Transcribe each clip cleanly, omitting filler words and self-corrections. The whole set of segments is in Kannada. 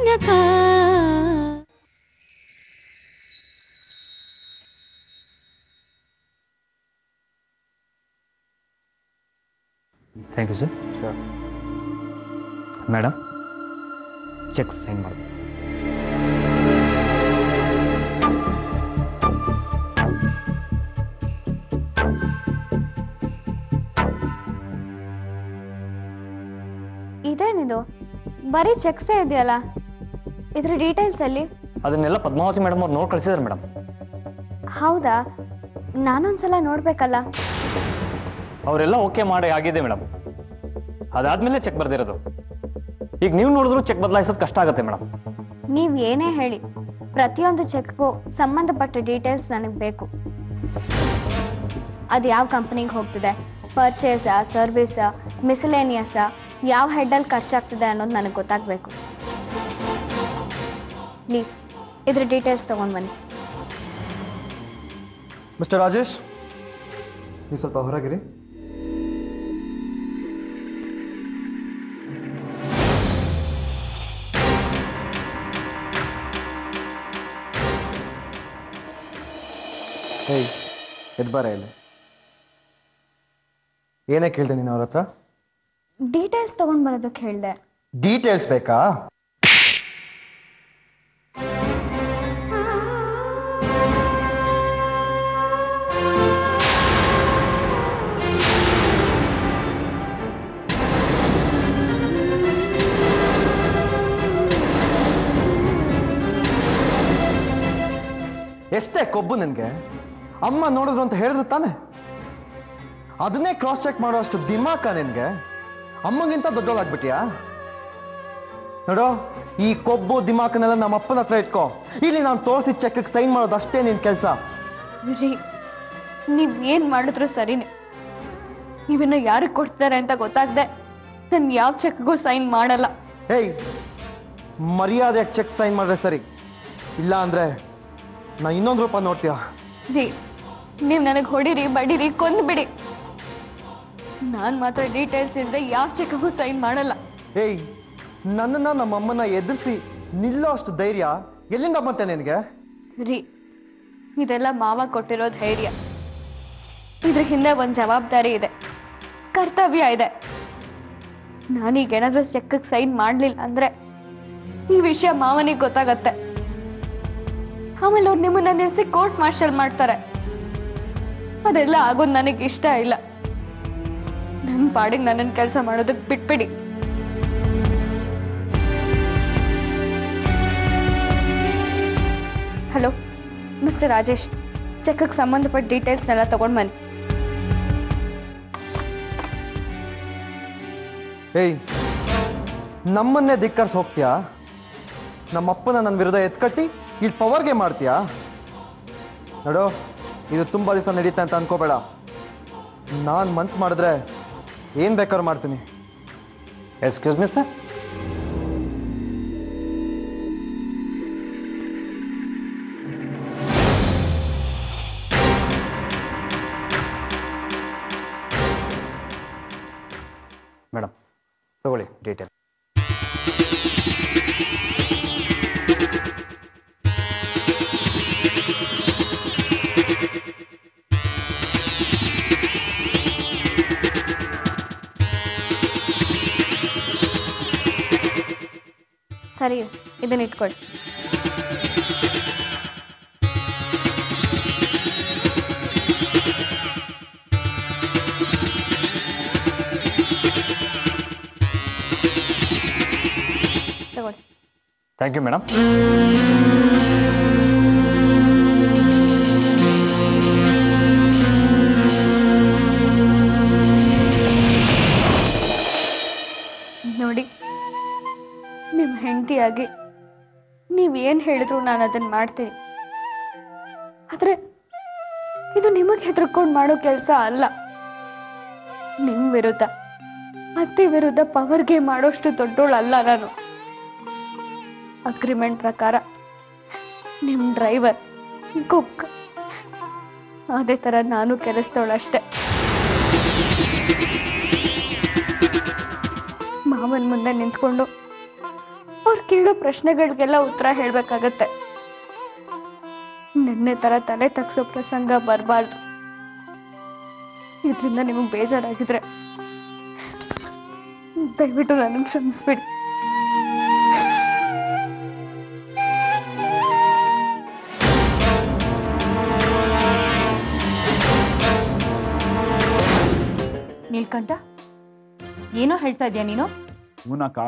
ತನಕ. Thank you sir. Sir madam check sign ಮಾಡಿ. ಇದೇನಿದು ಬರೀ ಚೆಕ್ಸೇ ಇದೆಯಲ್ಲ, ಇದ್ರ ಡೀಟೇಲ್ಸ್ ಅಲ್ಲಿ? ಅದನ್ನೆಲ್ಲ ಪದ್ಮಾವತಿ ಮೇಡಮ್ ಅವ್ರು ನೋಡಿ ಕಳಿಸಿದಾರೆ ಮೇಡಮ್. ಹೌದಾ? ನಾನೊಂದ್ಸಲ ನೋಡ್ಬೇಕಲ್ಲ. ಅವರೆಲ್ಲ ಓಕೆ ಮಾಡಿ ಆಗಿದೆ ಮೇಡಮ್. ಅದಾದ್ಮೇಲೆ ಚೆಕ್ ಬರ್ದಿರೋದು. ಈಗ ನೀವು ನೋಡಿದ್ರು ಚೆಕ್ ಬದಲಾಯಿಸೋದು ಕಷ್ಟ ಆಗುತ್ತೆ ಮೇಡಮ್. ನೀವ್ ಏನೇ ಹೇಳಿ, ಪ್ರತಿಯೊಂದು ಚೆಕ್ಗೂ ಸಂಬಂಧಪಟ್ಟ ಡೀಟೇಲ್ಸ್ ನನಗೆ ಬೇಕು. ಅದು ಯಾವ ಕಂಪನಿಗೆ ಹೋಗ್ತಿದೆ, ಪರ್ಚೇಸಾ, ಸರ್ವಿಸಾ, ಮಿಸಲೇನಿಯಸ್ಸಾ, ಯಾವ ಹೆಡ್ಡಲ್ಲಿ ಖರ್ಚಾಗ್ತಿದೆ ಅನ್ನೋದು ನನಗೆ ಗೊತ್ತಾಗಬೇಕು. ಪ್ಲೀಸ್ ಇದ್ರ ಡೀಟೇಲ್ಸ್ ತಗೊಂಡು ಬನ್ನಿ. ಮಿಸ್ಟರ್ ರಾಜೇಶ್, ನೀವು ಸ್ವಲ್ಪ ಹೊರಗಿರಿ. ಹೇಯ್, ಎದ್ಬಾರ ಇಲ್ಲಿ. ಏನೇ ಕೇಳಿದೆ ನೀನು ಅವ್ರ ಹತ್ರ? ಡೀಟೇಲ್ಸ್ ತಗೊಂಡು ಬರೋದಕ್ಕೆ ಹೇಳಿದೆ. ಡೀಟೇಲ್ಸ್ ಬೇಕಾ? ಎಷ್ಟೇ ಕೊಬ್ಬು ನಿನ್ಗೆ? ಅಮ್ಮ ನೋಡಿದ್ರು ಅಂತ ಹೇಳಿದ್ರು ತಾನೆ? ಅದನ್ನೇ ಕ್ರಾಸ್ ಚೆಕ್ ಮಾಡೋ ಅಷ್ಟು ದಿಮಾಕ ನಿನ್ಗೆ? ಅಮ್ಮಗಿಂತ ದೊಡ್ಡೋದಾಗ್ಬಿಟ್ಟಿಯಾ? ನೋಡೋ, ಈ ಕೊಬ್ಬು ದಿಮಾಕನೆಲ್ಲ ನಮ್ಮ ಅಪ್ಪನ ಹತ್ರ ಇಟ್ಕೋ. ಇಲ್ಲಿ ನಾನು ತೋರಿಸಿ ಚೆಕ್ ಸೈನ್ ಮಾಡೋದು ಅಷ್ಟೇ ನಿನ್ ಕೆಲಸ. ರೀ, ನೀವ್ ಏನ್ ಮಾಡಿದ್ರು ಸರಿನೇ. ನೀವಿನ್ನ ಯಾರಿಗೆ ಕೊಡ್ತಾರೆ ಅಂತ ಗೊತ್ತಾಗ್ದೆ ನಾನು ಯಾವ ಚೆಕ್ಗೂ ಸೈನ್ ಮಾಡಲ್ಲ. ಹೇಯ್, ಮರ್ಯಾದೆಯಾಗಿ ಚೆಕ್ ಸೈನ್ ಮಾಡಿದ್ರೆ ಸರಿ, ಇಲ್ಲ ಅಂದ್ರೆ ನಾ ಇನ್ನೊಂದು ರೂಪ ನೋಡ್ತೀಯ. ರೀ, ನೀವ್ ನನಗೆ ಹೊಡಿರಿ, ಬಡಿರಿ, ಕೊಂದ್ಬಿಡಿ, ನಾನ್ ಮಾತ್ರ ಡೀಟೇಲ್ಸ್ ಇಲ್ಲದೆ ಯಾವ ಚೆಕ್ಗೂ ಸೈನ್ ಮಾಡಲ್ಲ. ಏಯ್, ನನ್ನನ್ನ ನಮ್ಮಮ್ಮನ ಎದುರಿಸಿ ನಿಲ್ಲೋ ಅಷ್ಟು ಧೈರ್ಯ ಎಲ್ಲಿಂದ ಬಂತೆ ನಿನಗೆ? ರೀ, ಇದೆಲ್ಲ ಮಾವ ಕೊಟ್ಟಿರೋ ಧೈರ್ಯ. ಇದ್ರ ಹಿಂದೆ ಒಂದ್ ಜವಾಬ್ದಾರಿ ಇದೆ, ಕರ್ತವ್ಯ ಇದೆ. ನಾನೀಗ ಏನಾದ್ರೂ ಚೆಕ್ಗೆ ಸೈನ್ ಮಾಡ್ಲಿಲ್ಲ ಅಂದ್ರೆ ಈ ವಿಷಯ ಮಾವನಿಗೆ ಗೊತ್ತಾಗತ್ತೆ. ಆಮೇಲೆ ಅವ್ರು ನಿಮ್ಮನ್ನ ನಿಲ್ಸಿ ಕೋರ್ಟ್ ಮಾರ್ಷಲ್ ಮಾಡ್ತಾರೆ. ಅದೆಲ್ಲ ಆಗೋದು ನನಗೆ ಇಷ್ಟ ಇಲ್ಲ. ನನ್ನ ಪಾಡಿಗೆ ನನ್ನನ್ನು ಕೆಲಸ ಮಾಡೋದಕ್ಕೆ ಬಿಟ್ಬಿಡಿ. ಹಲೋ ಮಿಸ್ಟರ್ ರಾಜೇಶ್, ಚೆಕ್ಗೆ ಸಂಬಂಧಪಟ್ಟ ಡೀಟೇಲ್ಸ್ನೆಲ್ಲ ತಗೊಂಡು ಬನ್ನಿ. ಏಯ್, ನಮ್ಮನ್ನೇ ಧಿಕ್ಕರ್ಸ್ ಹೋಗ್ತೀಯಾ? ನಮ್ಮಪ್ಪನ ನನ್ನ ವಿರುದ್ಧ ಎತ್ಕಟ್ಟಿ ಇಲ್ಲಿ ಪವರ್ಗೆ ಮಾಡ್ತೀಯಾ? ನೋಡು, ಇದು ತುಂಬಾ ದಿವಸ ನಡೀತಾ ಅಂತ ಅನ್ಕೋಬೇಡ. ನಾನು ಮನ್ಸು ಮಾಡಿದ್ರೆ ಏನ್ ಬೇಕಾದ್ರೂ ಮಾಡ್ತೀನಿ. Excuse me sir. ಮೇಡಮ್ ತಗೊಳ್ಳಿ ಡೀಟೇಲ್. ಸರಿ, ಇದನ್ನ ಇಟ್ಕೊಳ್ಳಿ. ತಗೊಳ್ಳಿ. Thank you madam. ನೋಡಿ, ನಿಮ್ಮ ಹೆಂಡತಿಯಾಗಿ ನೀವೇನ್ ಹೇಳಿದ್ರು ನಾನು ಅದನ್ನ ಮಾಡ್ತೀನಿ. ಆದ್ರೆ ಇದು ನಿಮಗೆ ಹೆದರ್ಕೊಂಡು ಮಾಡೋ ಕೆಲಸ ಅಲ್ಲ. ನಿಮ್ ವಿರುದ್ಧ, ಅತ್ತೆ ವಿರುದ್ಧ ಪವರ್ಗೆ ಮಾಡೋಷ್ಟು ದೊಡ್ಡೋಳಲ್ಲ ನಾನು. ಅಗ್ರಿಮೆಂಟ್ ಪ್ರಕಾರ ನಿಮ್ ಡ್ರೈವರ್, ಕುಕ್, ಅದೇ ತರ ನಾನು ಕೆಲಸದವಳಷ್ಟೆ. ಮಾವನ್ ಮುಂದೆ ನಿಂತ್ಕೊಂಡು ಅವ್ರ ಅವ್ರು ಕೇಳೋ ಪ್ರಶ್ನೆಗಳಿಗೆಲ್ಲ ಉತ್ತರ ಹೇಳ್ಬೇಕಾಗತ್ತೆ. ನಿನ್ನೆ ತರ ತಲೆ ತಗ್ಸೋ ಪ್ರಸಂಗ ಬರಬಾರ್ದು. ಇದರಿಂದ ನಿಮಗೆ ಬೇಜಾರಾಗಿದ್ರೆ ದಯವಿಟ್ಟು ನನ್ನ ಕ್ಷಮಿಸ್ಬಿಡಿ. ನೀಲ್ಕಂಠ, ಏನೋ ಹೇಳ್ತಾ ಇದೀಯ ನೀನು? ಹೂನಕ್ಕ,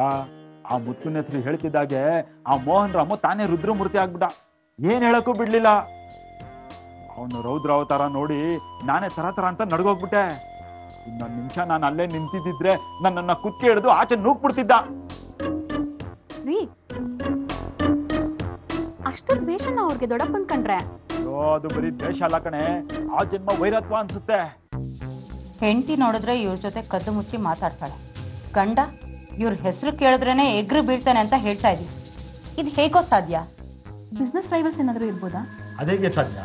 ಆ ಮುತ್ತುನ ಹೆಸರು ಹೇಳ್ತಿದ್ದಾಗೆ ಆ ಮೋಹನ್ ರಾಮು ತಾನೇ ರುದ್ರಮೂರ್ತಿ ಆಗ್ಬಿಟ್ಟ. ಏನ್ ಹೇಳಕ್ಕೂ ಬಿಡ್ಲಿಲ್ಲ. ಅವನು ರೌದ್ರ ಅವತಾರ ನೋಡಿ ನಾನೇ ತರ ಅಂತ ನಡ್ಗೋಗ್ಬಿಟ್ಟೆ. ಇನ್ನೊಂದ್ ನಿಮಿಷ ನಾನು ಅಲ್ಲೇ ನಿಂತಿದ್ದಿದ್ರೆ ನನ್ನನ್ನ ಕುತ್ಕೆ ಹಿಡಿದು ಆಚೆ ನೂಗ್ಬಿಡ್ತಿದ್ದ. ಅಷ್ಟೊಂದು ವೇಷನ ಅವ್ರಿಗೆ ದೊಡ್ಡಪ್ಪನ್ ಕಂಡ್ರೆ? ಅಯ್ಯೋ, ಅದು ಬರೀ ದ್ವೇಷ ಅಲ್ಲ ಕಣೆ, ಆ ಜನ್ಮ ವೈರತ್ವ ಅನ್ಸುತ್ತೆ. ಹೆಂಡತಿ ನೋಡಿದ್ರೆ ಇವ್ರ ಜೊತೆ ಕದ್ದು ಮುಚ್ಚಿ ಮಾತಾಡ್ತಾಳೆ, ಗಂಡ ಇವ್ರ ಹೆಸರು ಕೇಳಿದ್ರೇನೆ ಎಗ್ರು ಬೀಳ್ತಾನೆ ಅಂತ ಹೇಳ್ತಾ ಇದೀವಿ. ಇದು ಹೇಗೋ ಸಾಧ್ಯ? ಬಿಸ್ನೆಸ್ ರೈವಲ್ಸ್ ಏನಾದ್ರು ಇರ್ಬೋದಾ? ಅದೇಗೆ ಸಾಧ್ಯ?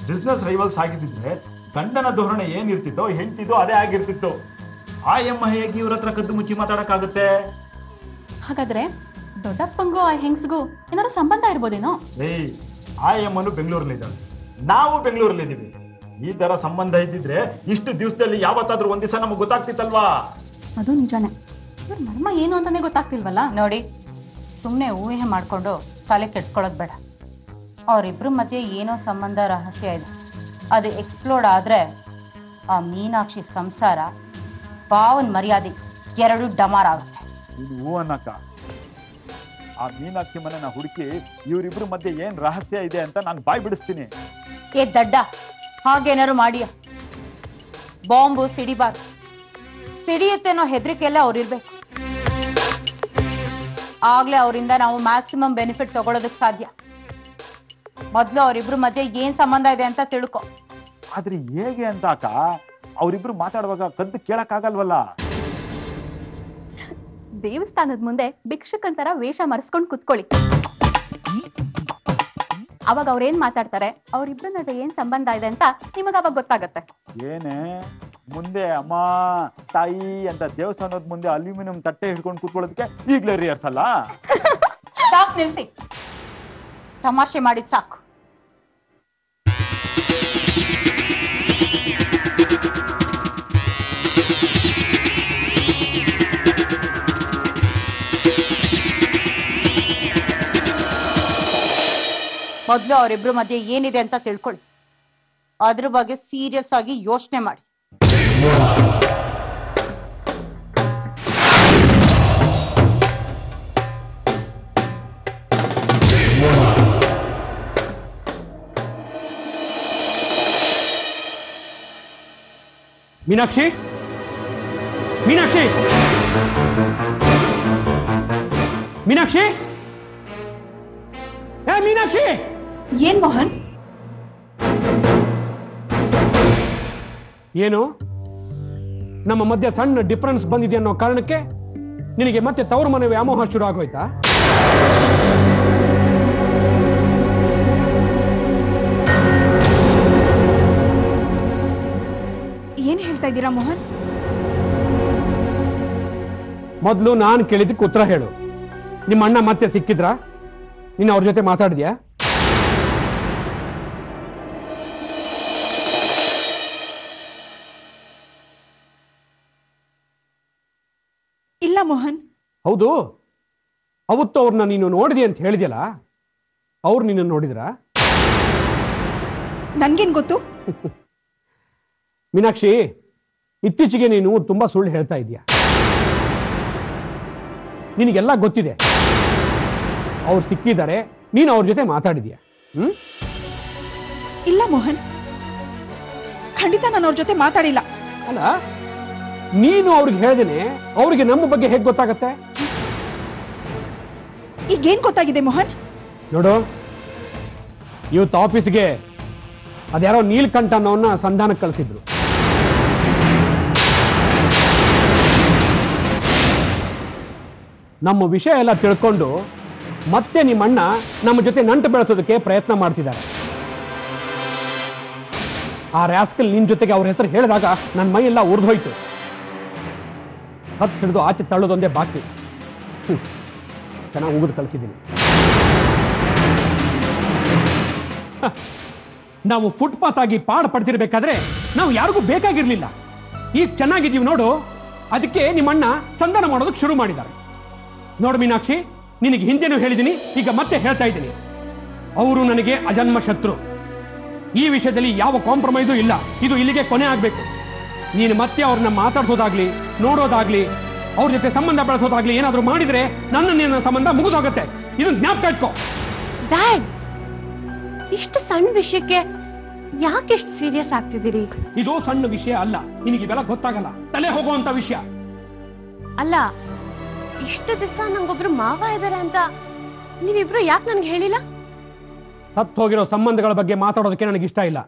ಬಿಸ್ನೆಸ್ ರೈವಲ್ಸ್ ಆಗಿದ್ದಿದ್ರೆ ಗಂಡನ ಧೋರಣೆ ಏನಿರ್ತಿತ್ತೋ ಹೆಂಡತಿದ್ದು ಅದೇ ಆಗಿರ್ತಿತ್ತು. ಆ ಎಮ್ಮ ಹೇಗೆ ಇವ್ರ ಹತ್ರ ಕದ್ದು ಮುಚ್ಚಿ ಮಾತಾಡಕ್ಕಾಗುತ್ತೆ? ಹಾಗಾದ್ರೆ ದೊಡ್ಡಪ್ಪಂಗೂ ಆ ಹೆಂಗ್ಸ್ಗೂ ಏನಾದ್ರು ಸಂಬಂಧ ಇರ್ಬೋದೇನೋ? ಆ ಎಮ್ಮನು ಬೆಂಗಳೂರಲ್ಲಿದ್ದಾಳೆ, ನಾವು ಬೆಂಗಳೂರಲ್ಲಿದ್ದೀವಿ. ಈ ತರ ಸಂಬಂಧ ಇದ್ದಿದ್ರೆ ಇಷ್ಟು ದಿವಸದಲ್ಲಿ ಯಾವತ್ತಾದ್ರೂ ಒಂದ್ ದಿವಸ ನಮಗೆ ಗೊತ್ತಾಗ್ತಿತ್ತಲ್ವಾ? ಅದು ನಿಜಾನೇ. ಇವ್ರ ಮರ್ಮ ಏನು ಅಂತಾನೆ ಗೊತ್ತಾಗ್ತಿಲ್ವಲ್ಲ. ನೋಡಿ, ಸುಮ್ಮನೆ ಊಹೆ ಮಾಡ್ಕೊಂಡು ತಲೆ ಕೆಡ್ಸ್ಕೊಳ್ಳೋದು ಬೇಡ. ಅವರಿಬ್ರ ಮಧ್ಯೆ ಏನೋ ಸಂಬಂಧ ರಹಸ್ಯ ಇದೆ. ಅದು ಎಕ್ಸ್ಪ್ಲೋರ್ಡ್ ಆದ್ರೆ ಆ ಮೀನಾಕ್ಷಿ ಸಂಸಾರ, ಪಾವನ್ ಮರ್ಯಾದೆ ಎರಡು ಡಮಾರ್ ಆಗುತ್ತೆ. ಇದು ಹೂ ಅನ್ನಕ್ಕ. ಆ ಮೀನಾಕ್ಷಿ ಮನೆನ ಹುಡುಕಿ ಇವರಿಬ್ರ ಮಧ್ಯೆ ಏನ್ ರಹಸ್ಯ ಇದೆ ಅಂತ ನಾನು ಬಾಯ್ ಬಿಡಿಸ್ತೀನಿ. ಏ ದಡ್ಡ, ಹಾಗೇನಾರು ಮಾಡಿಯ ಬಾಂಬು ಸಿಡಿಬಾರ್ದು. ಸಿಡಿಯುತ್ತೇನೋ ಹೆದರಿಕೆಲ್ಲ ಅವ್ರಿರ್ಬೇಕು. ಆಗ್ಲೇ ಅವರಿಂದ ನಾವು ಮ್ಯಾಕ್ಸಿಮಮ್ ಬೆನಿಫಿಟ್ ತಗೊಳ್ಳೋದಕ್ಕೆ ಸಾಧ್ಯ. ಮೊದ್ಲು ಅವರಿಬ್ರು ಮಧ್ಯೆ ಏನ್ ಸಂಬಂಧ ಇದೆ ಅಂತ ತಿಳ್ಕೊ. ಆದ್ರೆ ಹೇಗೆ ಅಂತ ಅಕ್ಕ? ಅವರಿಬ್ರು ಮಾತಾಡುವಾಗ ಕದ್ದು ಕೇಳಕ್ಕಾಗಲ್ವಲ್ಲ. ದೇವಸ್ಥಾನದ ಮುಂದೆ ಭಿಕ್ಷಕಂತರ ವೇಷ ಮರೆಸ್ಕೊಂಡು ಕುತ್ಕೊಳ್ಳಿ. ಅವಾಗ ಅವ್ರೇನ್ ಮಾತಾಡ್ತಾರೆ, ಅವ್ರಿಬ್ರ ನಡುವೆ ಏನ್ ಸಂಬಂಧ ಇದೆ ಅಂತ ನಿಮಗ ಅವಾಗ ಗೊತ್ತಾಗತ್ತೆ. ಏನೇ ಮುಂದೆ ಅಮ್ಮ ತಾಯಿ ಅಂತ ದೇವಸ್ಥಾನದ ಮುಂದೆ ಅಲ್ಯೂಮಿನಿಯಂ ತಟ್ಟೆ ಹಿಡ್ಕೊಂಡು ಕೂತ್ಕೊಳ್ಳೋದಕ್ಕೆ ಈಗ್ಲೇ ರಿಹರ್ಸಲ್ಲ? ಸಾಕು, ನಿಲ್ಸಿ. ತಮಾಷೆ ಮಾಡಿದ್ ಸಾಕು. ಮೊದ್ಲು ಅವರಿಬ್ರು ಮಧ್ಯೆ ಏನಿದೆ ಅಂತ ತಿಳ್ಕೊಳ್ಳಿ. ಅದ್ರ ಬಗ್ಗೆ ಸೀರಿಯಸ್ ಆಗಿ ಯೋಚನೆ ಮಾಡಿ. ಮೀನಾಕ್ಷಿ, ಮೀನಾಕ್ಷಿ, ಮೀನಾಕ್ಷಿ, ಮೀನಾಕ್ಷಿ! ಏನ್ ಮೋಹನ್? ಏನು ನಮ್ಮ ಮಧ್ಯೆ ಸಣ್ಣ ಡಿಫರೆನ್ಸ್ ಬಂದಿದೆ ಅನ್ನೋ ಕಾರಣಕ್ಕೆ ನಿನಗೆ ಮತ್ತೆ ತವರು ಮನೆ ವ್ಯಾಮೋಹ ಶುರು ಆಗೋಯ್ತಾ? ಏನ್ ಹೇಳ್ತಾ ಇದ್ದೀರಾ ಮೋಹನ್? ಮೊದಲು ನಾನು ಕೇಳಿದ್ದಕ್ಕೆ ಉತ್ತರ ಹೇಳು. ನಿಮ್ಮ ಅಣ್ಣ ಮತ್ತೆ ಸಿಕ್ಕಿದ್ರಾ? ನೀನು ಅವ್ರ ಜೊತೆ ಮಾತಾಡಿದ್ಯಾ? ಇಲ್ಲ ಮೋಹನ್. ಹೌದು, ಅವತ್ತು ಅವ್ರನ್ನ ನೀನು ನೋಡಿದೆ ಅಂತ ಹೇಳಿದ್ಯಲ್ಲ, ಅವ್ರು ನಿನ್ನ ನೋಡಿದ್ರಾ? ನನ್ಗೇನ್ ಗೊತ್ತು? ಮೀನಾಕ್ಷಿ, ಇತ್ತೀಚೆಗೆ ನೀನು ತುಂಬಾ ಸುಳ್ಳು ಹೇಳ್ತಾ ಇದೀಯ. ನಿನಗೆಲ್ಲ ಗೊತ್ತಿದೆ. ಅವ್ರು ಸಿಕ್ಕಿದ್ದಾರೆ, ನೀನು ಅವ್ರ ಜೊತೆ ಮಾತಾಡಿದ್ಯಾ? ಇಲ್ಲ ಮೋಹನ್, ಖಂಡಿತ ನಾನು ಅವ್ರ ಜೊತೆ ಮಾತಾಡಿಲ್ಲ. ಅಲ್ಲ, ನೀನು ಅವ್ರಿಗೆ ಹೇಳ್ದೇನೆ ಅವ್ರಿಗೆ ನಮ್ಮ ಬಗ್ಗೆ ಹೇಗೆ ಗೊತ್ತಾಗತ್ತೆ? ಈಗೇನ್ ಗೊತ್ತಾಗಿದೆ ಮೋಹನ್? ನೋಡು, ಇವತ್ತು ಆಫೀಸ್ಗೆ ಅದ್ಯಾರೋ ನೀಲ್ಕಂಠ ಅನ್ನೋನ್ನ ಸಂಧಾನಕ್ಕೆ ಕಳಿಸಿದ್ರು. ನಮ್ಮ ವಿಷಯ ಎಲ್ಲ ತಿಳ್ಕೊಂಡು ಮತ್ತೆ ನಿಮ್ಮಣ್ಣ ನಮ್ಮ ಜೊತೆ ನಂಟು ಬೆಳೆಸೋದಕ್ಕೆ ಪ್ರಯತ್ನ ಮಾಡ್ತಿದ್ದಾರೆ. ಆ ರ್ಯಾಸ್ಕಲ್ ನಿನ್ ಜೊತೆಗೆ ಅವ್ರ ಹೆಸರು ಹೇಳಿದಾಗ ನನ್ನ ಮೈ ಎಲ್ಲ ಉರ್ದೋಯ್ತು. ಹತ್ತು ಹಿಡಿದು ಆಚೆ ತಳ್ಳೋದೊಂದೇ ಬಾಕಿ. ಚೆನ್ನಾಗಿ ಉಗಿದು ಕಳಿಸಿದ್ದೀನಿ. ನಾವು ಫುಟ್ಪಾತ್ ಆಗಿ ಪಾಡ್ ಪಡ್ತಿರ್ಬೇಕಾದ್ರೆ ನಾವು ಯಾರಿಗೂ ಬೇಕಾಗಿರ್ಲಿಲ್ಲ. ಈಗ ಚೆನ್ನಾಗಿದ್ದೀವಿ ನೋಡು, ಅದಕ್ಕೆ ನಿಮ್ಮಣ್ಣ ಸಂಧಾನ ಮಾಡೋದಕ್ಕೆ ಶುರು ಮಾಡಿದ್ದಾರೆ. ನೋಡು ಮೀನಾಕ್ಷಿ, ನಿನಗೆ ಹಿಂದೆನೂ ಹೇಳಿದ್ದೀನಿ, ಈಗ ಮತ್ತೆ ಹೇಳ್ತಾ ಇದ್ದೀನಿ, ಅವರು ನನಗೆ ಅಜನ್ಮ ಶತ್ರು. ಈ ವಿಷಯದಲ್ಲಿ ಯಾವ ಕಾಂಪ್ರಮೈಸು ಇಲ್ಲ. ಇದು ಇಲ್ಲಿಗೆ ಕೊನೆ ಆಗ್ಬೇಕು. ನೀನು ಮತ್ತೆ ಅವ್ರನ್ನ ಮಾತಾಡ್ಸೋದಾಗ್ಲಿ, ನೋಡೋದಾಗ್ಲಿ, ಅವ್ರ ಜೊತೆ ಸಂಬಂಧ ಬೆಳೆಸೋದಾಗ್ಲಿ ಏನಾದ್ರೂ ಮಾಡಿದ್ರೆ ನನ್ನ ಸಂಬಂಧ ಮುಗಿದೋಗತ್ತೆ. ಇದನ್ನ ಜ್ಞಾಪಕ ಇಟ್ಕೋ. ಡ್ಯಾಡ್, ಇಷ್ಟು ಸಣ್ಣ ವಿಷಯಕ್ಕೆ ಯಾಕೆ ಇಷ್ಟು ಸೀರಿಯಸ್ ಆಗ್ತಿದ್ದೀರಿ? ಇದು ಸಣ್ಣ ವಿಷಯ ಅಲ್ಲ, ನಿನಗೆ ಇವೆಲ್ಲ ಗೊತ್ತಾಗಲ್ಲ, ತಲೆ ಹೋಗುವಂತ ವಿಷಯ ಅಲ್ಲ. ಇಷ್ಟು ದಿವಸ ನಂಗೊಬ್ರು ಮಾವ ಇದಾರೆ ಅಂತ ನೀವಿಬ್ರು ಯಾಕೆ ನನ್ಗೆ ಹೇಳಿಲ್ಲ? ಸತ್ತು ಹೋಗಿರೋ ಸಂಬಂಧಗಳ ಬಗ್ಗೆ ಮಾತಾಡೋದಕ್ಕೆ ನನಗೆ ಇಷ್ಟ ಇಲ್ಲ.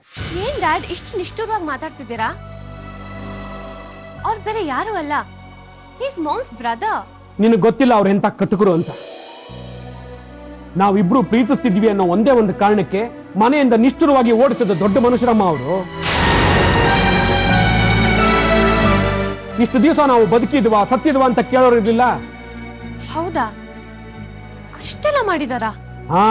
ಏನ್ ಡ್ಯಾಡ್ ಇಷ್ಟು ನಿಷ್ಠುರವಾಗಿ ಮಾತಾಡ್ತಿದ್ದೀರಾ? ಅವ್ರು ಬೇರೆ ಯಾರು ಅಲ್ಲ, ಈಸ್ ಮಾಮ್ಸ್ ಬ್ರದರ್. ನಿನಗೆ ಗೊತ್ತಿಲ್ಲ ಅವ್ರು ಎಂತ ಕಟುಕರು ಅಂತ. ನಾವಿಬ್ರು ಪ್ರೀತಿಸ್ತಿದ್ವಿ ಅನ್ನೋ ಒಂದೇ ಒಂದು ಕಾರಣಕ್ಕೆ ಮನೆಯಿಂದ ನಿಷ್ಠುರವಾಗಿ ಓಡಿಸಿದ ದೊಡ್ಡ ಮನುಷ್ಯರಮ್ಮ ಅವರು. ಇಷ್ಟು ದಿವಸ ನಾವು ಬದುಕಿದ್ವಾ ಸತ್ತಿದ್ವಾ ಅಂತ ಕೇಳೋರು ಇರ್ಲಿಲ್ಲ. ಹೌದಾ? ಅಷ್ಟೆಲ್ಲ ಮಾಡಿದಾರ? ಹಾ,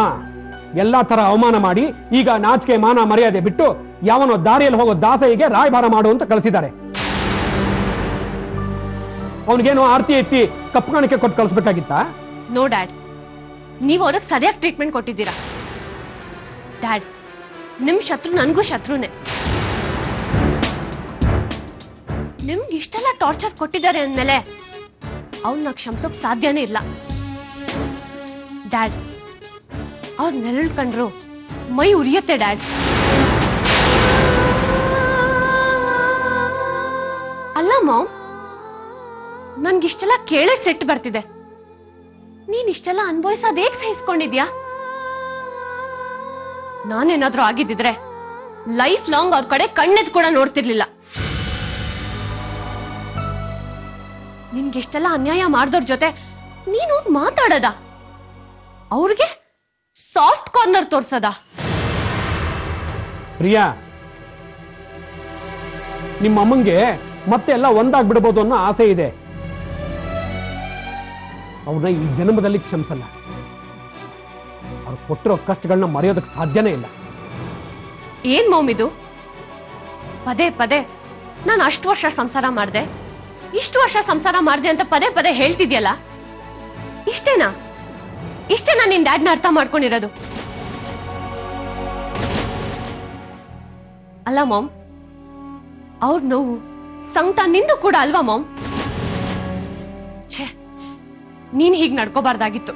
ಎಲ್ಲಾ ತರ ಅವಮಾನ ಮಾಡಿ ಈಗ ನಾಚಿಕೆ ಮಾನ ಮರ್ಯಾದೆ ಬಿಟ್ಟು ಯಾವನೋ ದಾರಿಯಲ್ಲಿ ಹೋಗೋ ದಾಸಯಿಗೆ ರಾಯಭಾರ ಮಾಡು ಅಂತ ಕಳಿಸಿದ್ದಾರೆ. ಅವನಿಗೇನೋ ಆರ್ತಿ ಎತ್ತಿ ಕಪ್ಪುಗಾಣಿಕೆ ಕೊಟ್ಟು ಕಳಿಸ್ಬೇಕಾಗಿತ್ತ? ನೋ ಡ್ಯಾಡ್, ನೀವು ಅವ್ರಿಗೆ ಸರಿಯಾಗಿ ಟ್ರೀಟ್ಮೆಂಟ್ ಕೊಟ್ಟಿದ್ದೀರಾ. ಡ್ಯಾಡ್, ನಿಮ್ ಶತ್ರು ನನ್ಗೂ ಶತ್ರುನೇ. ನಿಮ್ಗೆ ಇಷ್ಟೆಲ್ಲ ಟಾರ್ಚರ್ ಕೊಟ್ಟಿದ್ದಾರೆ ಅಂದ್ಮೇಲೆ ಅವನ್ನ ಕ್ಷಮಿಸೋಕ್ ಸಾಧ್ಯನೇ ಇಲ್ಲ. ಡ್ಯಾಡ್, ಅವ್ರ ನೆರಳು ಕಂಡ್ರು ಮೈ ಉರಿಯುತ್ತೆ ಡ್ಯಾಡ್. ಅಲ್ಲ ಮಾಮ್, ನನ್ಗಿಷ್ಟೆಲ್ಲ ಕೇಳೇ ಸೆಟ್ ಬರ್ತಿದೆ. ನೀನ್ ಇಷ್ಟೆಲ್ಲ ಅನುಭವಿಸೋದ್ ಹೇಗ್ ಸಹಿಸ್ಕೊಂಡಿದ್ಯಾ? ನಾನೇನಾದ್ರೂ ಆಗಿದ್ದಿದ್ರೆ ಲೈಫ್ ಲಾಂಗ್ ಅವ್ರ ಕಡೆ ಕಣ್ಣೆದ್ ಕೂಡ ನೋಡ್ತಿರ್ಲಿಲ್ಲ. ನಿನ್ಗಿಷ್ಟೆಲ್ಲ ಅನ್ಯಾಯ ಮಾಡ್ದವ್ರ ಜೊತೆ ನೀನು ಮಾತಾಡದ, ಅವ್ರಿಗೆ ಸಾಫ್ಟ್ ಕಾರ್ನರ್ ತೋರ್ಸದ? ಪ್ರಿಯಾ, ನಿಮ್ಮ ಅಮ್ಮಂಗೆ ಮತ್ತೆ ಎಲ್ಲ ಒಂದಾಗ್ಬಿಡ್ಬೋದು ಅನ್ನೋ ಆಸೆ ಇದೆ. ಅವ್ರನ್ನ ಈ ಜನ್ಮದಲ್ಲಿ ಕ್ಷಮಿಸಲ್ಲ. ಅವ್ರು ಕೊಟ್ಟಿರೋ ಕಷ್ಟಗಳನ್ನ ಮರೆಯೋದಕ್ಕೆ ಸಾಧ್ಯನೇ ಇಲ್ಲ. ಏನ್ ಮೌಮ್ ಇದು? ಪದೇ ಪದೇ ನಾನು ಅಷ್ಟು ವರ್ಷ ಸಂಸಾರ ಮಾಡ್ದೆ, ಇಷ್ಟು ವರ್ಷ ಸಂಸಾರ ಮಾಡ್ದೆ ಅಂತ ಪದೇ ಪದೇ ಹೇಳ್ತಿದ್ಯಲ್ಲ, ಇಷ್ಟೇನಾ ನಿನ್ ಡ್ಯಾಡ್ನ ಅರ್ಥ ಮಾಡ್ಕೊಂಡಿರೋದು? ಅಲ್ಲ ಮಾಮ್, ಅವ್ರ ನೋವು ಸಂಕಟ ನಿಂದು ಕೂಡ ಅಲ್ವಾ ಮಾಮ್? ಛೇ, ನೀನ್ ಹೀಗ್ ನಡ್ಕೋಬಾರ್ದಾಗಿತ್ತು.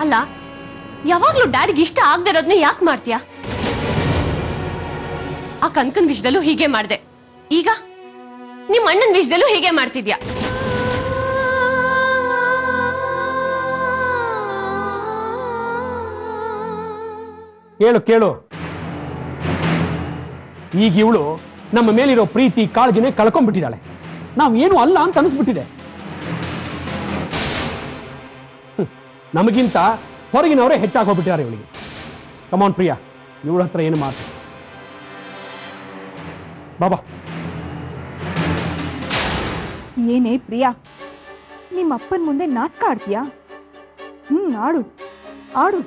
ಅಲ್ಲ, ಯಾವಾಗ್ಲೂ ಡ್ಯಾಡ್ಗೆ ಇಷ್ಟ ಆಗದೆ ಇರೋದ್ನೇ ಯಾಕೆ ಮಾಡ್ತೀಯಾ? ಆ ಕನ್ಕನ್ ವಿಷಯದಲ್ಲೂ ಹೀಗೆ ಮಾಡ್ದೆ, ಈಗ ನಿಮ್ ಅಣ್ಣನ ವಿಷಯದಲ್ಲೂ ಹೀಗೆ ಮಾಡ್ತಿದ್ಯಾ? ಕೇಳು ಕೇಳು, ಈಗ ಇವಳು ನಮ್ಮ ಮೇಲಿರೋ ಪ್ರೀತಿ ಕಾಳಜಿನೇ ಕಳ್ಕೊಂಡ್ಬಿಟ್ಟಿದ್ದಾಳೆ. ನಾವೇನು ಅಲ್ಲ ಅಂತ ಅನಿಸ್ಬಿಟ್ಟಿದೆ. ನಮಗಿಂತ ಹೊರಗಿನವರೇ ಹೆಚ್ಚಾಗಿ ಹೋಗ್ಬಿಟ್ಟಿದ್ದಾರೆ ಇವಳಿಗೆ. ಕಮಾನ್ ಪ್ರಿಯಾ, ಇವಳ ಹತ್ರ ಏನು ಮಾತು? ಬಾಬಾ. ಏನೇ ಪ್ರಿಯಾ, ನಿಮ್ಮ ಅಪ್ಪನ ಮುಂದೆ ನಾಟಕ ಆಡ್ತೀಯಾ? ಆಡು ಆಡು.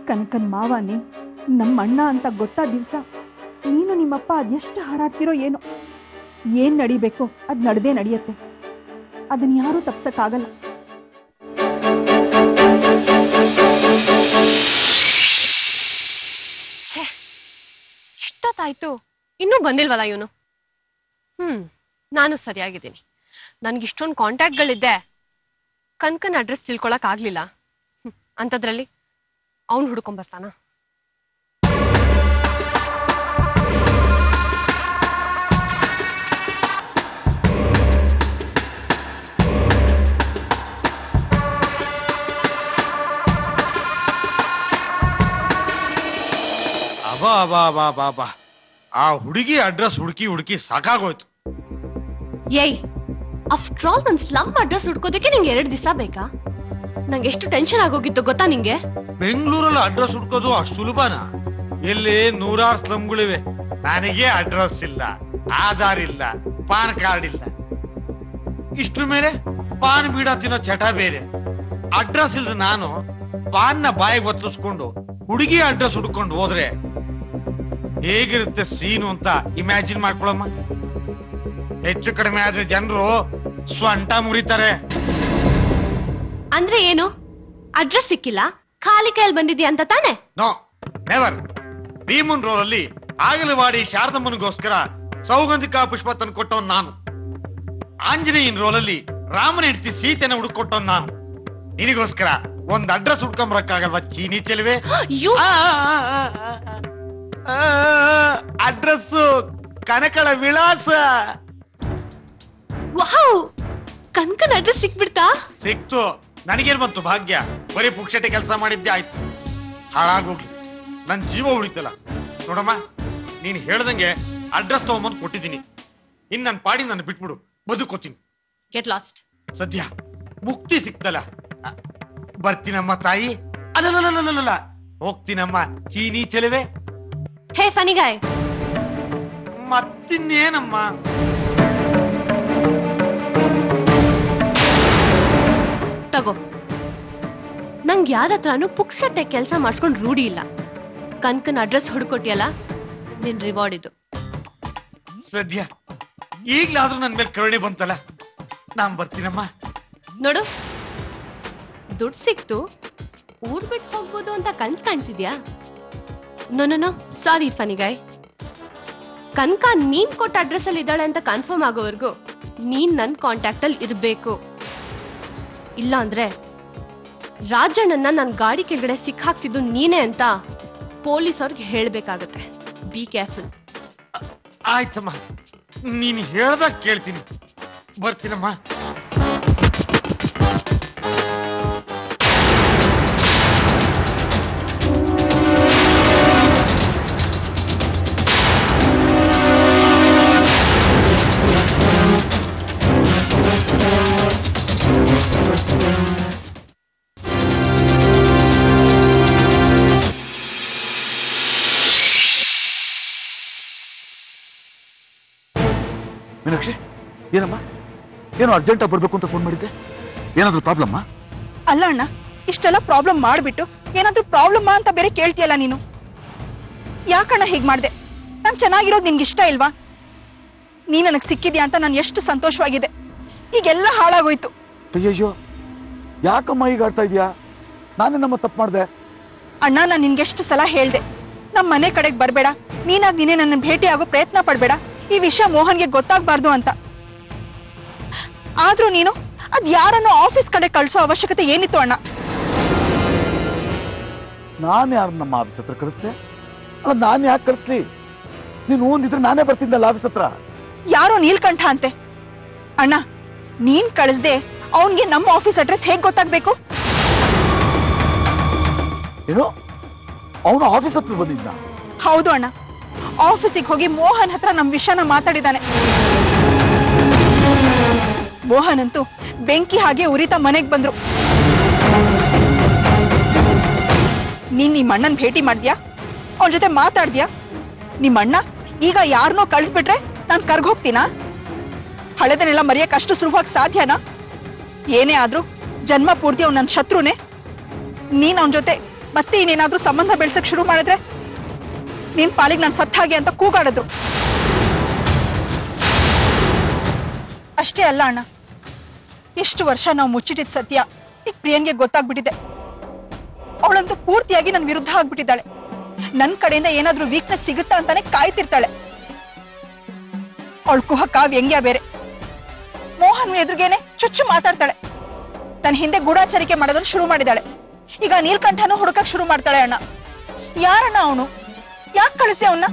ಕನಕನ್ ಮಾವಾನೆ ನಮ್ಮ ಅಣ್ಣ ಅಂತ ಗೊತ್ತಾದ ದಿವಸ ನೀನು ನಿಮ್ಮಪ್ಪ ಅದೆಷ್ಟು ಹಾರಾಡ್ತಿರೋ ಏನೋ. ಏನ್ ನಡಿಬೇಕೋ ಅದ್ ನಡೆದೇ ನಡೆಯುತ್ತೆ, ಅದನ್ನ ಯಾರೂ ತಪ್ಸಕ್ಕಾಗಲ್ಲ. ಇಷ್ಟೊತ್ತಾಯ್ತು ಇನ್ನೂ ಬಂದಿಲ್ವಲ್ಲ ಇವನು. ನಾನು ಸರಿಯಾಗಿದ್ದೀನಿ. ನನ್ಗಿಷ್ಟೊಂದು ಕಾಂಟ್ಯಾಕ್ಟ್ಗಳಿದ್ದೆ, ಕನ್ಕನ್ ಅಡ್ರೆಸ್ ತಿಳ್ಕೊಳಕ್ ಆಗ್ಲಿಲ್ಲ. ಅಂಥದ್ರಲ್ಲಿ ಅವನು ಹುಡ್ಕೊಂಬರ್ತಾನ. ಬಾ ಆ ಹುಡುಗಿ ಅಡ್ರೆಸ್ ಹುಡುಕಿ ಸಾಕಾಗೋಯ್ತು. ಏಯ್, ಆಫ್ಟರ್ ಆಲ್ ನನ್ ಸ್ಲಮ್ ಅಡ್ರೆಸ್ ಹುಡ್ಕೋದಕ್ಕೆ ನಿಂಗೆ 2 ದಿವಸ ಬೇಕಾ? ನಂಗೆ ಎಷ್ಟು ಟೆನ್ಷನ್ ಆಗೋಗಿತ್ತು ಗೊತ್ತಾ ನಿಂಗೆ? ಬೆಂಗಳೂರಲ್ಲಿ ಅಡ್ರೆಸ್ ಹುಡ್ಕೋದು ಅಷ್ಟು ಸುಲಭನಾ? ಇಲ್ಲಿ 100 ಸ್ಲಮ್ಗಳಿವೆ. ನನಗೆ ಅಡ್ರೆಸ್ ಇಲ್ಲ, ಆಧಾರ್ ಇಲ್ಲ, ಪಾನ್ ಕಾರ್ಡ್ ಇಲ್ಲ. ಇಷ್ಟ್ರ ಮೇಲೆ ಪಾನ್ ಬೀಡ ತಿನ್ನೋ ಚಟ ಬೇರೆ. ಅಡ್ರೆಸ್ ಇಲ್ದ ನಾನು ಪಾನ್ನ ಬಾಯಿಗೆ ಒತ್ತಿಸ್ಕೊಂಡು ಹುಡುಗಿ ಅಡ್ರೆಸ್ ಹುಡ್ಕೊಂಡು ಹೋದ್ರೆ ಹೇಗಿರುತ್ತೆ ಸೀನು ಅಂತ ಇಮ್ಯಾಜಿನ್ ಮಾಡ್ಕೊಳಮ್ಮ. ಹೆಚ್ಚು ಕಡಿಮೆ ಆದ್ರೆ ಜನರು ಸ್ವಂಟ ಮುರಿತಾರೆ. ಅಂದ್ರೆ ಏನು? ಅಡ್ರೆಸ್ ಸಿಕ್ಕಿಲ್ಲ, ಖಾಲಿ ಕೈಯಲ್ಲಿ ಬಂದಿದ್ಯಾ ಅಂತ ತಾನೆ? No, never. ಭೀಮನ್ ರೋಲಲ್ಲಿ ಆಗಲವಾಡಿ ಶಾರದಮ್ಮನಿಗೋಸ್ಕರ ಸೌಗಂಧಿಕಾ ಪುಷ್ಪ ತಂದು ಕೊಟ್ಟವನ್ ನಾನು. ಆಂಜನೇಯನ್ ರೋಲಲ್ಲಿ ರಾಮನ ಹೆಂಡತಿ ಸೀತೆನ ಹುಡುಕೊಟ್ಟವನ್ ನಾನು. ನಿನಗೋಸ್ಕರ ಒಂದ್ ಅಡ್ರೆಸ್ ಹುಡ್ಕೊಂಬರಕ್ಕಾಗಲ್ವಾ ಚೀನಿ ಚೆಲುವೆ? ಅಡ್ರೆಸ್ ಕನಕಳ ವಿಳಾಸ. ವಾವ್, ಕನಕನ ಅಡ್ರೆಸ್ ಸಿಕ್ಬಿಡ್ತಾ? ಸಿಕ್ತು. ನನಗೇನ್ ಬಂತು ಭಾಗ್ಯ, ಬರೀ ಪುಕ್ಷಟೆ ಕೆಲಸ ಮಾಡಿದ್ದೆ ಆಯ್ತು. ಹಾಳಾಗೋಗ್ಲಿ, ನನ್ ಜೀವ ಉಳಿತಲ್ಲ. ನೋಡಮ್ಮ, ನೀನ್ ಹೇಳ್ದಂಗೆ ಅಡ್ರೆಸ್ ತಗೊಂಬಂದು ಕೊಟ್ಟಿದ್ದೀನಿ. ಇನ್ ನನ್ ಪಾಡಿ ನನ್ನ ಬಿಟ್ಬಿಡು, ಬದುಕೋತೀನಿ. Get lost. ಸದ್ಯ ಮುಕ್ತಿ ಸಿಕ್ತಲ್ಲ. ಬರ್ತೀನಮ್ಮ ತಾಯಿ. ಅಲ್ಲಲ್ಲ, ಹೋಗ್ತೀನಮ್ಮ ಚೀನಿ ಚೆಲುವೆ. ಹೇ ಫನಿಗಾಯ್, ಮತ್ತಿನ್ನೇನಮ್ಮ? ತಗೋ, ನಂಗೆ ಯಾರ ಹತ್ರನೂ ಪುಕ್ಸಟ್ಟೆ ಕೆಲಸ ಮಾಡಿಸ್ಕೊಂಡು ರೂಢಿ ಇಲ್ಲ. ಕನಕನ ಅಡ್ರೆಸ್ ಹುಡುಕೊಟ್ಟಿಯಲ್ಲ, ನಿನ್ ರಿವಾರ್ಡ್ ಇದು. ಸದ್ಯ ಈಗ್ಲಾದ್ರೂ ನನ್ ಮೇಲೆ ಕರುಣೆ ಬಂತಲ್ಲ. ನಾನ್ ಬರ್ತೀನಮ್ಮ. ನೋಡು, ದುಡ್ಡು ಸಿಕ್ತು, ಊರ್ ಬಿಟ್ಟು ಹೋಗ್ಬೋದು ಅಂತ ಕನ್ಸ್ ಕಾಣ್ತಿದ್ಯಾ? ನೋ, ಸಾರಿ ಫನಿಗಾಯ್. ಕನಕ ನೀನ್ ಕೊಟ್ಟ ಅಡ್ರೆಸ್ ಅಲ್ಲಿ ಇದ್ದಾಳೆ ಅಂತ ಕನ್ಫರ್ಮ್ ಆಗೋವರೆಗೂ ನೀನ್ ನನ್ ಕಾಂಟ್ಯಾಕ್ಟ್ ಅಲ್ಲಿ ಇರ್ಬೇಕು. ಇಲ್ಲ ಅಂದ್ರೆ ರಾಜಣ್ಣನ್ನ ನನ್ ಗಾಡಿ ಕೆಳಗಡೆ ಸಿಕ್ಕಾಕ್ಸಿದ್ದು ನೀನೇ ಅಂತ ಪೊಲೀಸ್ ಅವ್ರಿಗೆ ಹೇಳ್ಬೇಕಾಗತ್ತೆ. Be careful. ಆಯ್ತಮ್ಮ, ನೀನ್ ಹೇಳ್ದಾಗ ಕೇಳ್ತೀನಿ. ಬರ್ತೀನಮ್ಮ. ಮೀನಾಕ್ಷಿ, ಏನಮ್ಮ, ಏನೋ ಅರ್ಜೆಂಟ್ ಆಗಿ ಬರ್ಬೇಕು ಅಂತ ಫೋನ್ ಮಾಡಿದ್ದೆ. ಏನಾದ್ರೂ ಪ್ರಾಬ್ಲಮ್ಮಾ? ಅಲ್ಲ ಅಣ್ಣ, ಇಷ್ಟೆಲ್ಲ ಪ್ರಾಬ್ಲಮ್ ಮಾಡ್ಬಿಟ್ಟು ಏನಾದ್ರೂ ಪ್ರಾಬ್ಲಮ್ ಅಂತ ಬೇರೆ ಕೇಳ್ತೀಯಲ್ಲ ನೀನು. ಯಾಕಣ್ಣ ಹೀಗ್ ಮಾಡ್ದೆ? ನಾನ್ ಚೆನ್ನಾಗಿರೋದು ನಿನ್ಗೆ ಇಷ್ಟ ಇಲ್ವಾ? ನೀ ನನಗ್ ಸಿಕ್ಕಿದ್ಯಾ ಅಂತ ನಾನು ಎಷ್ಟು ಸಂತೋಷವಾಗಿದೆ. ಈಗೆಲ್ಲ ಹಾಳಾಗೋಯ್ತು. ಅಯ್ಯಯ್ಯೋ, ಯಾಕಮ್ಮ ಈಗ ಆಡ್ತಾ ಇದೀಯಾ? ನಾನೇ ನಮ್ಮ ತಪ್ಪು ಮಾಡ್ದೆ. ಅಣ್ಣ, ನಾನು ನಿನ್ಗೆಷ್ಟು ಸಲ ಹೇಳ್ದೆ, ನಮ್ಮ ಮನೆ ಕಡೆಗೆ ಬರ್ಬೇಡ, ನೀನಾಗ್ ನೀನೇ ನನ್ನ ಭೇಟಿ ಆಗೋ ಪ್ರಯತ್ನ ಪಡ್ಬೇಡ, ಈ ವಿಷಯ ಮೋಹನ್ಗೆ ಗೊತ್ತಾಗ್ಬಾರ್ದು ಅಂತ. ಆದ್ರೂ ನೀನು ಅದ್ ಯಾರನ್ನು ಆಫೀಸ್ ಕಡೆ ಕಳ್ಸೋ ಅವಶ್ಯಕತೆ ಏನಿತ್ತು ಅಣ್ಣ? ನಾನು ಯಾರು ನಮ್ಮ ಆಫೀಸ್ ಹತ್ರ ಕಳಿಸ್ದೆ? ಅಲ್ಲ, ನಾನು ಯಾಕೆ ಕಳಿಸ್ಲಿ? ನೀನು ಒಂದಿದ್ರೆ ನಾನೇ ಬರ್ತಿದ್ದಲ್ಲ ಆಫೀಸ್ ಹತ್ರ. ಯಾರೋ ನೀಲ್ಕಂಠ ಅಂತೆ. ಅಣ್ಣ, ನೀನ್ ಕಳಿಸ್ದೆ ಅವನ್ಗೆ ನಮ್ಮ ಆಫೀಸ್ ಅಡ್ರೆಸ್ ಹೇಗ್ ಗೊತ್ತಾಗ್ಬೇಕು? ಏನೋ ಅವನು ಆಫೀಸ್ ಹತ್ರ ಬಂದಿದ್ದ? ಹೌದು ಅಣ್ಣ, ಆಫೀಸಿಗೆ ಹೋಗಿ ಮೋಹನ್ ಹತ್ರ ನಮ್ ವಿಷಯನ ಮಾತಾಡಿದಾನೆ. ಮೋಹನ್ ಅಂತೂ ಬೆಂಕಿ ಹಾಗೆ ಉರಿತಾ ಮನೆಗ್ ಬಂದ್ರು. ನೀನ್ ನಿಮ್ಮ ಅಣ್ಣನ್ ಭೇಟಿ ಮಾಡ್ದ್ಯಾ? ಅವನ ಜೊತೆ ಮಾತಾಡ್ದ್ಯಾ? ನಿಮ್ಮಣ್ಣ ಈಗ ಯಾರನ್ನೋ ಕಳಿಸ್ಬಿಟ್ರೆ ನಾನ್ ಕರ್ಗೋಗ್ತೀನಾ? ಹಳೆದನ್ನೆಲ್ಲ ಮರೆಯಕ್ ಅಷ್ಟು ಸುಲಭವಾಗಿ ಸಾಧ್ಯನಾ? ಏನೇ ಆದ್ರೂ ಜನ್ಮ ಪೂರ್ತಿ ಅವ್ನು ನನ್ನ ಶತ್ರುನೇ. ನೀನ್ ಅವನ ಜೊತೆ ಮತ್ತೆ ಇನ್ನೇನಾದ್ರೂ ಸಂಬಂಧ ಬೆಳ್ಸಕ್ ಶುರು ಮಾಡಿದ್ರೆ ನಿನ್ ಪಾಲಿಗೆ ನಾನು ಸತ್ತ ಹಾಗೆ ಅಂತ ಕೂಗಾಡಿದ್ರು. ಅಷ್ಟೇ ಅಲ್ಲ ಅಣ್ಣ, ಇಷ್ಟು ವರ್ಷ ನಾವು ಮುಚ್ಚಿಟ್ಟಿದ್ ಸತ್ಯ ಈಗ ಪ್ರಿಯನ್ಗೆ ಗೊತ್ತಾಗ್ಬಿಟ್ಟಿದೆ. ಅವಳಂತೂ ಪೂರ್ತಿಯಾಗಿ ನನ್ನ ವಿರುದ್ಧ ಆಗ್ಬಿಟ್ಟಿದ್ದಾಳೆ. ನನ್ ಕಡೆಯಿಂದ ಏನಾದ್ರೂ ವೀಕ್ನೆಸ್ ಸಿಗುತ್ತಾ ಅಂತಾನೆ ಕಾಯ್ತಿರ್ತಾಳೆ. ಅವಳ ಕುಹಕ ವ್ಯಂಗ್ಯ ಬೇರೆ. ಮೋಹನ್ ಎದುರಿಗೇನೆ ಚುಚ್ಚು ಮಾತಾಡ್ತಾಳೆ. ತನ್ನ ಹಿಂದೆ ಗೂಢಾಚಾರಿಕೆ ಮಾಡೋದನ್ನು ಶುರು ಮಾಡಿದಾಳೆ. ಈಗ ನೀಲ್ಕಂಠನೂ ಹುಡುಕಕ್ ಶುರು ಮಾಡ್ತಾಳೆ. ಅಣ್ಣ, ಯಾರಣ್ಣ ಅವನು? ಯಾಕೆ ಕಳಿಸ್ದೆ ಅವನ್ನ?